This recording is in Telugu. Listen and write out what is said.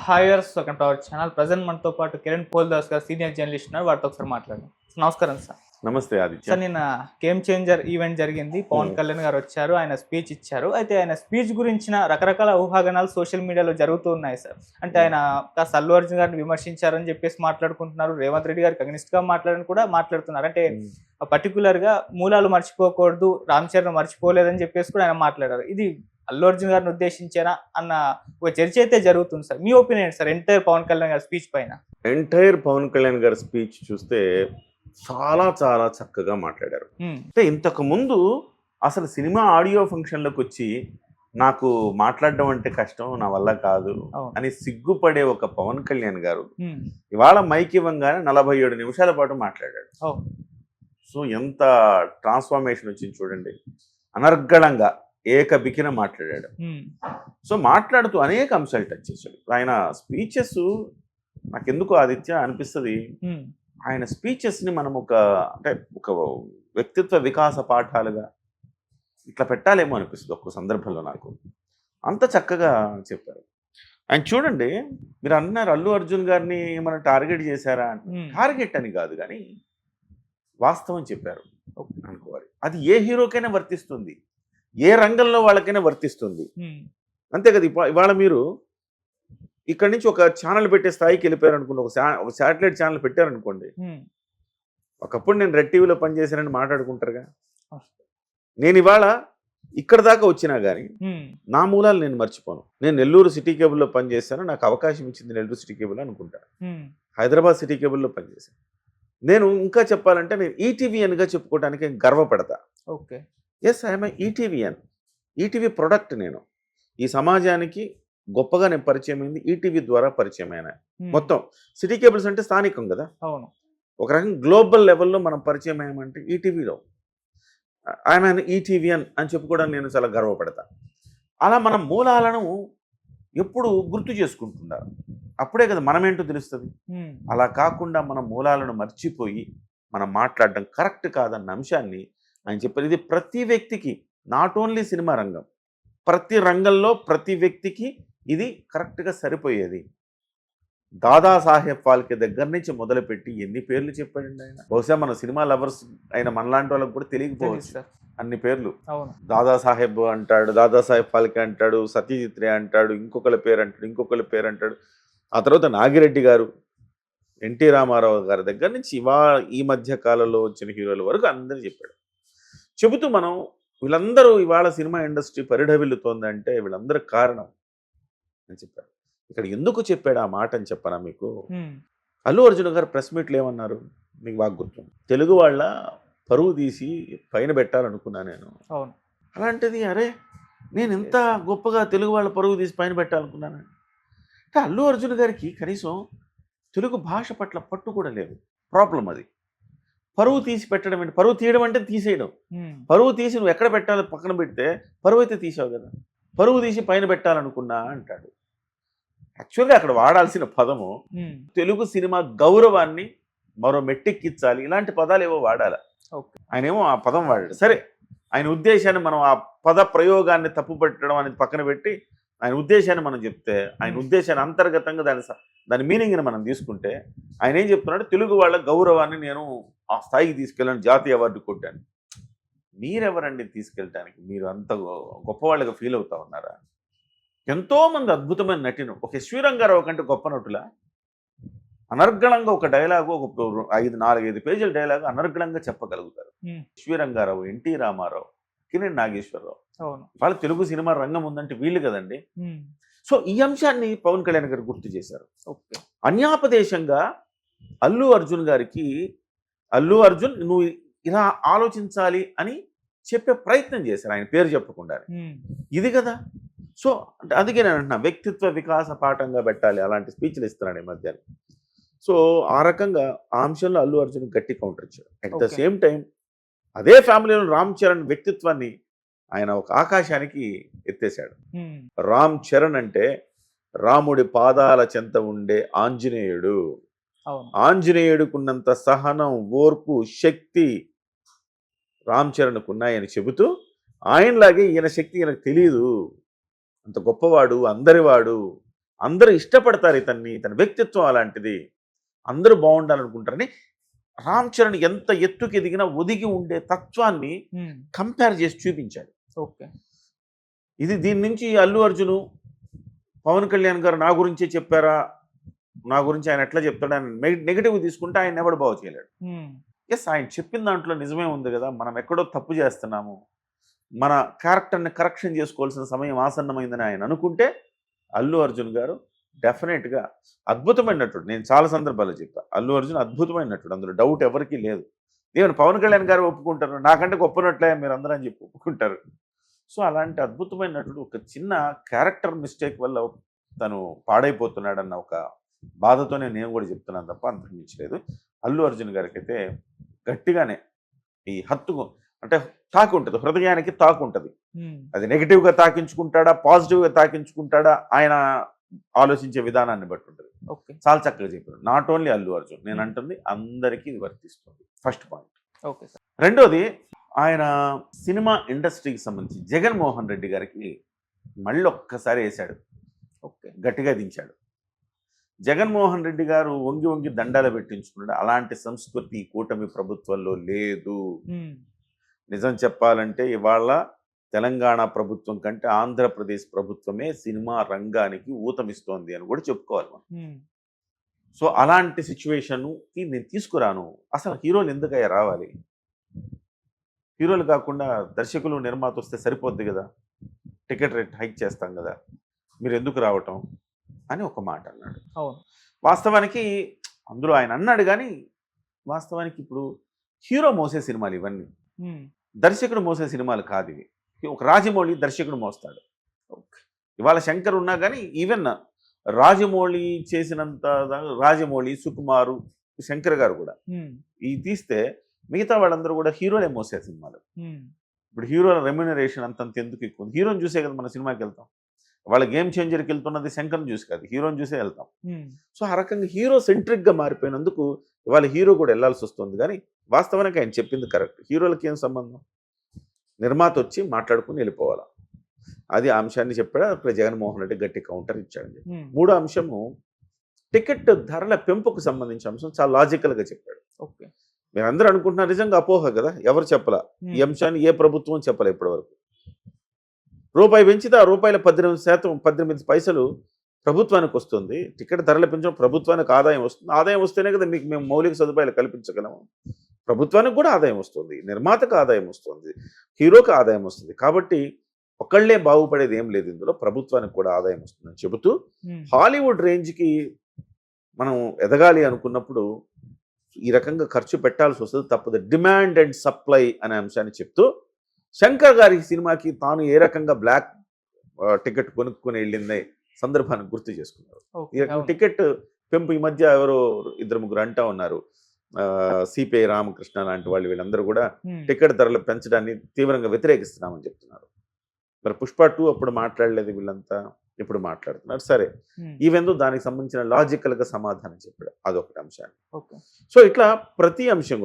హాయర్స్ welcome to our channel. Present మనతో పాటు కిరణ్ పోల్దాస్ గారు సీనియర్ జర్నలిస్ట్ ఉన్నారు. వారితో ఒకసారి మాట్లాడదాం. నమస్కారం సార్. నమస్తే ఆదిత్య. సార్, నిన్న గేమ్ చేంజర్ ఈవెంట్ జరిగింది. పవన్ కళ్యాణ్ గారు వచ్చారు, ఆయన స్పీచ్ ఇచ్చారు. అయితే ఆయన స్పీచ్ గురించిన రకరకాల ఊహాగానాలు సోషల్ మీడియాలో జరుగుతూ ఉన్నాయి సార్. అంటే ఆయన కాస్త అల్లు అర్జున్ గారిని విమర్శించారని చెప్పేసి మాట్లాడుకుంటున్నారు. రేవంత్ రెడ్డి గారికి అగ్నిస్ట్ గా మాట్లాడని కూడా మాట్లాడుతున్నారు. అంటే పర్టికులర్ గా మూలాలు మర్చిపోకూడదు, రామ్ చరణ్ మర్చిపోలేదని చెప్పేసి కూడా ఆయన మాట్లాడారు. ఇది అల్లు అర్జున్ గారిని ఉద్దేశించేనా అన్న ఒక చర్చ అయితే జరుగుతుంది సార్. మీ opinion sir entire Pavan Kalyan గారి స్పీచ్ పైన? ఎంటైర్ పవన్ కళ్యాణ్ గారి స్పీచ్ చూస్తే చాలా చాలా చక్కగా మాట్లాడారు. అంటే ఇంతకు ముందు అసలు సినిమా ఆడియో ఫంక్షన్లకు వచ్చి నాకు మాట్లాడడం అంటే కష్టం, నా వల్ల కాదు అని సిగ్గుపడే ఒక పవన్ కళ్యాణ్ గారు ఇవాళ మైక్ ఇవ్వంగానే 47 నిమిషాల పాటు మాట్లాడాడు. సో ఎంత ట్రాన్స్ఫర్మేషన్ వచ్చింది చూడండి. అనర్గళంగా ఏకబికిన మాట్లాడాడు. సో మాట్లాడుతూ అనేక అంశాలు టచ్ చేశాడు. ఆయన స్పీచెస్ నాకెందుకు ఆదిత్య అనిపిస్తుంది, ఆయన స్పీచెస్ని మనం ఒక వ్యక్తిత్వ వికాస పాఠాలుగా ఇట్లా పెట్టాలేమో అనిపిస్తుంది ఒక్క సందర్భంలో. నాకు అంత చక్కగా చెప్పారు. ఆయన చూడండి, మీరు అన్నారు అల్లు అర్జున్ గారిని మనం టార్గెట్ చేశారా అంటే టార్గెట్ అని కాదు, కానీ వాస్తవం చెప్పారు అనుకోవాలి. అది ఏ హీరోకైనా వర్తిస్తుంది, ఏ రంగంలో వాళ్ళకైనా వర్తిస్తుంది. అంతే కదా. ఇవాళ మీరు ఇక్కడి నుంచి ఒక ఛానల్ పెట్టే స్థాయికి వెళ్ళిపోయారు అనుకోండి, ఒక శాటిలైట్ ఛానల్ పెట్టారనుకోండి. ఒకప్పుడు నేను రెడ్ టీవీలో పనిచేశానని మాట్లాడుకుంటారుగా. నేను ఇవాళ ఇక్కడ దాకా వచ్చినా కానీ నా మూలాలు నేను మర్చిపోను. నేను నెల్లూరు సిటీ కేబుల్లో పనిచేశాను, నాకు అవకాశం ఇచ్చింది నెల్లూరు సిటీ కేబుల్ అనుకుంటా. హైదరాబాద్ సిటీ కేబుల్లో పనిచేశాను. నేను ఇంకా చెప్పాలంటే నేను ఈటీవీఎన్గా చెప్పుకోవడానికి గర్వపడతా. Okay, yes, I'm ETVian. ETV product. నేను ఈ సమాజానికి గొప్పగా నేను పరిచయం అయింది ఈటీవీ ద్వారా పరిచయం అయినా. మొత్తం సిటీ కేబుల్స్ అంటే స్థానికం కదా. అవును. ఒక రకంగా గ్లోబల్ లెవెల్లో మనం పరిచయం అయ్యామంటే ఈటీవీలో. ఐఎమ్ ఈటీవీఎన్ అని చెప్పుకోవడానికి నేను చాలా గర్వపడతా. అలా మన మూలాలను ఎప్పుడు గుర్తు చేసుకుంటున్నారు, అప్పుడే కదా మనమేంటో తెలుస్తుంది. అలా కాకుండా మన మూలాలను మర్చిపోయి మనం మాట్లాడడం కరెక్ట్ కాదన్న అంశాన్ని ఆయన చెప్పారు. ఇది ప్రతి వ్యక్తికి, నాట్ ఓన్లీ సినిమా రంగం, ప్రతి రంగంలో ప్రతి వ్యక్తికి ఇది కరెక్ట్గా సరిపోయేది. దాదాసాహెబ్ ఫాల్కే దగ్గర నుంచి మొదలుపెట్టి ఎన్ని పేర్లు చెప్పాడండి ఆయన. బహుశా మన సినిమా లవర్స్ అయిన మనలాంటి వాళ్ళకి కూడా తెలియకపోవచ్చు అన్ని పేర్లు. దాదాసాహెబ్ అంటాడు, దాదాసాహెబ్ ఫాల్కే అంటాడు, సత్యజిత్ రే అంటాడు, ఇంకొకరి పేరు అంటాడు. ఆ తర్వాత నాగిరెడ్డి గారు, ఎన్టీ రామారావు గారి దగ్గర నుంచి ఈ మధ్య కాలంలో వచ్చిన హీరోల వరకు అందరూ చెప్పాడు. చెబుతూ మనం వీళ్ళందరూ ఇవాళ సినిమా ఇండస్ట్రీ పరిఢవిల్లుతోందంటే వీళ్ళందరూ కారణం అని చెప్పాడు. ఇక్కడ ఎందుకు చెప్పాడు ఆ మాట అని చెప్పనా మీకు. అల్లు అర్జున్ గారు ప్రెస్ మీట్లు ఏమన్నారు మీకు బాగా గుర్తు. తెలుగు వాళ్ళ పరువు తీసి పైన పెట్టాలనుకున్నా నేను. అలాంటిది అరే నేను ఎంత గొప్పగా తెలుగు వాళ్ళ పరువు తీసి పైన పెట్టాలనుకున్నాను అంటే అల్లు అర్జున్ గారికి కనీసం తెలుగు భాష పట్ల పట్టు కూడా లేదు. ప్రాబ్లం అది. పరువు తీసి పెట్టడం అంటే, పరువు తీయడం అంటే తీసేయడం. పరువు తీసి నువ్వు ఎక్కడ పెట్టాలో పక్కన పెడితే పరువు అయితే తీసావు కదా, పరువు తీసి పైన పెట్టాలనుకున్నా అంటాడు. యాక్చువల్గా అక్కడ వాడాల్సిన పదము తెలుగు సినిమా గౌరవాన్ని మరో మెట్టెక్కించాలి, ఇలాంటి పదాలు ఏవో వాడాలి. ఆయన ఏమో ఆ పదం వాడాడు. సరే, ఆయన ఉద్దేశాన్ని మనం ఆ పద ప్రయోగాన్ని తప్పు పెట్టడం అనేది పక్కన పెట్టి ఆయన ఉద్దేశాన్ని మనం చెప్తే, ఆయన ఉద్దేశాన్ని అంతర్గతంగా దాని మీనింగ్ని మనం తీసుకుంటే ఆయన ఏం చెప్తున్నాడు, తెలుగు వాళ్ళ గౌరవాన్ని నేను ఆ స్థాయికి తీసుకెళ్ళాను, జాతీయ అవార్డు కొట్టాను. మీరెవరండి తీసుకెళ్ళటానికి? మీరు అంత గొప్పవాళ్ళగా ఫీల్ అవుతా ఉన్నారా? ఎంతోమంది అద్భుతమైన నటిను, ఒక ఎస్వి రంగారావు కంటే గొప్ప నటుల అనర్గళంగా ఒక డైలాగు, ఒక 4-5 పేజీల డైలాగు అనర్గళంగా చెప్పగలుగుతారు. S V Ranga Rao, N T Rama Rao, Kiran Nageswara Rao. వాళ్ళ తెలుగు సినిమా రంగం ఉందంటే వీళ్ళు కదండి. సో ఈ అంశాన్ని పవన్ కళ్యాణ్ గారు గుర్తు చేశారు. అన్యాపదేశంగా అల్లు అర్జున్ గారికి, అల్లు అర్జున్ నువ్వు ఇలా ఆలోచించాలి అని చెప్పే ప్రయత్నం చేశారు ఆయన పేరు చెప్పకుండా. ఇది కదా. సో అందుకే నేను అంటున్నా, వ్యక్తిత్వ వికాస పాఠంగా పెట్టాలి అలాంటి స్పీచ్లు ఇస్తున్నాడు ఈ మధ్య. సో ఆ రకంగా ఆ అంశంలో అల్లు అర్జున్ గట్టి కౌంటర్ ఇచ్చాడు. అట్ ద సేమ్ టైం అదే ఫ్యామిలీలో రామ్ చరణ్ వ్యక్తిత్వాన్ని ఆయన ఒక ఆకాశానికి ఎత్తేశాడు. రామ్ చరణ్ అంటే రాముడి పాదాల చెంత ఉండే ఆంజనేయుడు. ఆంజనేయుడుకున్నంత సహనం, ఓర్పు, శక్తి రామ్ చరణ్కు ఉన్నాయని చెబుతూ ఆయనలాగే ఈయన శక్తి ఈయనకు తెలియదు, అంత గొప్పవాడు, అందరివాడు, అందరూ ఇష్టపడతారు ఇతన్ని, ఇతని వ్యక్తిత్వం అలాంటిది, అందరూ బాగుండాలనుకుంటారని రామ్ చరణ్ ఎంత ఎత్తుకి ఎదిగినా ఒదిగి ఉండే తత్వాన్ని కంపేర్ చేసి చూపించాడు. ఓకే. దీని నుంచి అల్లు అర్జును, పవన్ కళ్యాణ్ గారు నా గురించే చెప్పారా, నా గురించి ఆయన ఎట్లా చెప్తాడని నెగిటివ్ తీసుకుంటే ఆయన ఎవడు బాగు చేయలేడు. ఎస్, ఆయన చెప్పిన దాంట్లో నిజమే ఉంది కదా, మనం ఎక్కడో తప్పు చేస్తున్నాము, మన క్యారెక్టర్ని కరెక్షన్ చేసుకోవాల్సిన సమయం ఆసన్నమైందని ఆయన అనుకుంటే అల్లు అర్జున్ గారు డెఫినెట్గా అద్భుతమైన నటుడు. నేను చాలా సందర్భాల్లో చెప్పా, అల్లు అర్జున్ అద్భుతమైన నటుడు, అందులో డౌట్ ఎవరికీ లేదు. ఈవెన్ పవన్ కళ్యాణ్ గారు ఒప్పుకుంటారు, నాకంటే గొప్ప నటులే మీరు అందరూ అని చెప్పి ఒప్పుకుంటారు. సో అలాంటి అద్భుతమైన నటుడు ఒక చిన్న క్యారెక్టర్ మిస్టేక్ వల్ల తను పాడైపోతున్నాడన్న ఒక బాధతోనే నేను కూడా చెప్తున్నాను తప్ప అంతకు మించలేదు. అల్లు అర్జున్ గారికి అయితే గట్టిగానే ఈ హత్తుకు అంటే తాకు ఉంటుంది, హృదయానికి తాకు ఉంటుంది. అది నెగిటివ్గా తాకించుకుంటాడా, పాజిటివ్గా తాకించుకుంటాడా, ఆయన ఆలోచించే విధానాన్ని బట్టి ఉంటుంది. చాలా చక్కగా చెప్పారు. నాట్ ఓన్లీ అల్లు అర్జున్, నేను అంటుంది అందరికీ ఇది వర్తిస్తుంది. First point. Okay sir. రెండోది, ఆయన సినిమా ఇండస్ట్రీకి సంబంధించి జగన్మోహన్ రెడ్డి గారికి మళ్ళీ ఒక్కసారి వేశాడు, గట్టిగా దించాడు. జగన్మోహన్ రెడ్డి గారు వంగి వంగి దండాలు పెట్టించుకున్నాడు. అలాంటి సంస్కృతి కూటమి ప్రభుత్వంలో లేదు. నిజం చెప్పాలంటే ఇవాళ తెలంగాణ ప్రభుత్వం కంటే ఆంధ్రప్రదేశ్ ప్రభుత్వమే సినిమా రంగానికి ఊతమిస్తోంది అని కూడా చెప్పుకోవాలి మనం. సో అలాంటి సిచ్యువేషన్కి నేను తీసుకురాను. అసలు హీరోలు ఎందుకయ్యా రావాలి? హీరోలు కాకుండా దర్శకులు, నిర్మాత వస్తే సరిపోద్ది కదా, టికెట్ రేట్ హైక్ చేస్తాం కదా, మీరు ఎందుకు రావటం అని ఒక మాట అన్నాడు. వాస్తవానికి అందులో ఆయన అన్నాడు, కానీ వాస్తవానికి ఇప్పుడు హీరో మోసే సినిమాలు ఇవన్నీ, దర్శకుడు మోసే సినిమాలు కాదు ఇవి. ఒక రాజమౌళి దర్శకుడు మోస్తాడు. ఇవాళ శంకర్ ఉన్నా కానీ ఈవెన్ రాజమౌళి చేసినంత, రాజమౌళి, సుకుమారు, శంకర్ గారు కూడా ఈ తీస్తే మిగతా వాళ్ళందరూ కూడా హీరోలే మోసే సినిమాలు. ఇప్పుడు హీరోల రెమ్యూనరేషన్ అంతంత ఎందుకు ఎక్కువ? హీరోని చూసే కదా మన సినిమాకి వెళ్తాం. వాళ్ళ గేమ్ చేంజర్కి వెళ్తున్నది శంకర్ని చూసి కాదు, హీరోని చూసే వెళ్తాం. సో ఆ రకంగా హీరో సెంట్రిక్గా మారిపోయినందుకు ఇవాళ హీరో కూడా వెళ్ళాల్సి వస్తుంది. కానీ వాస్తవానికి ఆయన చెప్పింది కరెక్ట్. హీరోలకి ఏం సంబంధం? నిర్మాత వచ్చి మాట్లాడుకుని వెళ్ళిపోవాలా, అది ఆ అంశాన్ని చెప్పాడు. అక్కడ జగన్మోహన్ రెడ్డి గట్టి కౌంటర్ ఇచ్చాడు. మూడో అంశము టికెట్ ధరల పెంపుకు సంబంధించిన అంశం చాలా లాజికల్గా చెప్పాడు. మీరు అందరూ అనుకుంటున్నారు, నిజంగా అపోహ కదా, ఎవరు చెప్పలా ఈ అంశాన్ని, ఏ ప్రభుత్వం చెప్పలే ఇప్పటివరకు. రూపాయి పెంచితే ఆ రూపాయల 18 పైసలు ప్రభుత్వానికి వస్తుంది. టికెట్ ధరలు పెంచడం ప్రభుత్వానికి ఆదాయం వస్తుంది. ఆదాయం వస్తేనే కదా మీకు మేము మౌలిక సదుపాయాలు కల్పించగలము. ప్రభుత్వానికి కూడా ఆదాయం వస్తుంది, నిర్మాతకు ఆదాయం వస్తుంది, హీరోకి ఆదాయం వస్తుంది. కాబట్టి ఒకళ్ళే బాగుపడేది ఏం లేదు, ఇందులో ప్రభుత్వానికి కూడా ఆదాయం వస్తుందని చెబుతూ హాలీవుడ్ రేంజ్కి మనం ఎదగాలి అనుకున్నప్పుడు ఈ రకంగా ఖర్చు పెట్టాల్సి వస్తుంది, తప్పదు. డిమాండ్ అండ్ సప్లై అనే అంశాన్ని చెప్తూ శంకర్ గారి సినిమాకి తాను ఏ రకంగా బ్లాక్ టికెట్ కొనుక్కొని వెళ్ళిందే సందర్భాన్ని గుర్తు చేసుకున్నారు. ఈ రకంగా టికెట్ పెంపు ఈ మధ్య ఎవరో 2-3 అంటా ఉన్నారు, సిపిఐ రామకృష్ణ లాంటి వాళ్ళు, వీళ్ళందరూ కూడా టికెట్ ధరలు పెంచడాన్ని తీవ్రంగా వ్యతిరేకిస్తున్నామని చెప్తున్నారు. మరి పుష్ప 2 అప్పుడు మాట్లాడలేదు, వీళ్ళంతా ఇప్పుడు మాట్లాడుతున్నారు. సరే, ఈవెందో దానికి సంబంధించిన లాజికల్గా సమాధానం చెప్పాడు, అదొకటి అంశాన్ని. సో ఇట్లా ప్రతి అంశం